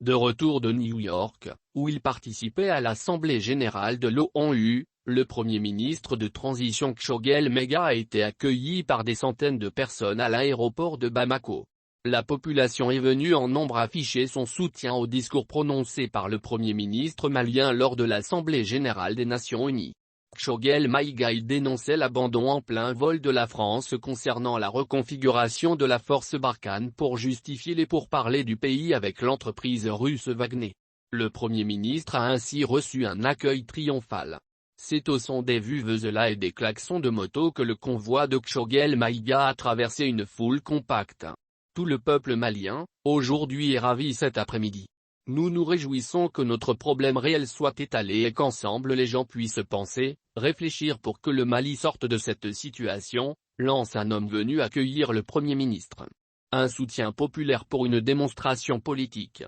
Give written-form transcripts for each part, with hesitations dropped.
De retour de New York, où il participait à l'Assemblée générale de l'ONU, le Premier ministre de transition Choguel Maïga a été accueilli par des centaines de personnes à l'aéroport de Bamako. La population est venue en nombre afficher son soutien au discours prononcé par le Premier ministre malien lors de l'Assemblée générale des Nations unies. Choguel Maïga y dénonçait l'abandon en plein vol de la France concernant la reconfiguration de la force Barkhane pour justifier les pourparlers du pays avec l'entreprise russe Wagner. Le Premier ministre a ainsi reçu un accueil triomphal. C'est au son des vuvuzelas et des klaxons de moto que le convoi de Choguel Maïga a traversé une foule compacte. Tout le peuple malien, aujourd'hui est ravi cet après-midi. Nous nous réjouissons que notre problème réel soit étalé et qu'ensemble les gens puissent penser, réfléchir pour que le Mali sorte de cette situation, lance un homme venu accueillir le Premier ministre. Un soutien populaire pour une démonstration politique.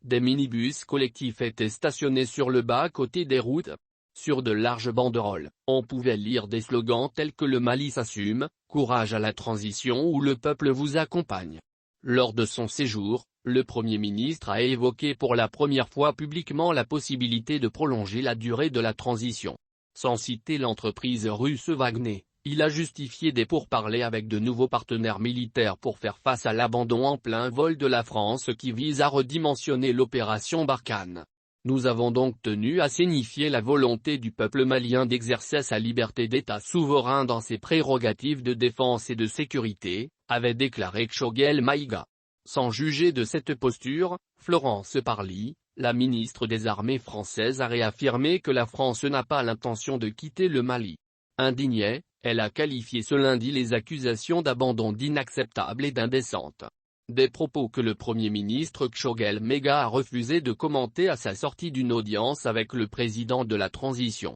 Des minibus collectifs étaient stationnés sur le bas-côté des routes. Sur de larges banderoles, on pouvait lire des slogans tels que le Mali s'assume, courage à la transition ou le peuple vous accompagne. Lors de son séjour, le Premier ministre a évoqué pour la première fois publiquement la possibilité de prolonger la durée de la transition. Sans citer l'entreprise russe Wagner, il a justifié des pourparlers avec de nouveaux partenaires militaires pour faire face à l'abandon en plein vol de la France qui vise à redimensionner l'opération Barkhane. Nous avons donc tenu à signifier la volonté du peuple malien d'exercer sa liberté d'État souverain dans ses prérogatives de défense et de sécurité, avait déclaré Choguel Maïga. Sans juger de cette posture, Florence Parly, la ministre des Armées françaises a réaffirmé que la France n'a pas l'intention de quitter le Mali. Indignée, elle a qualifié ce lundi les accusations d'abandon d'inacceptables et d'indécentes. Des propos que le Premier ministre Choguel Maïga a refusé de commenter à sa sortie d'une audience avec le président de la transition.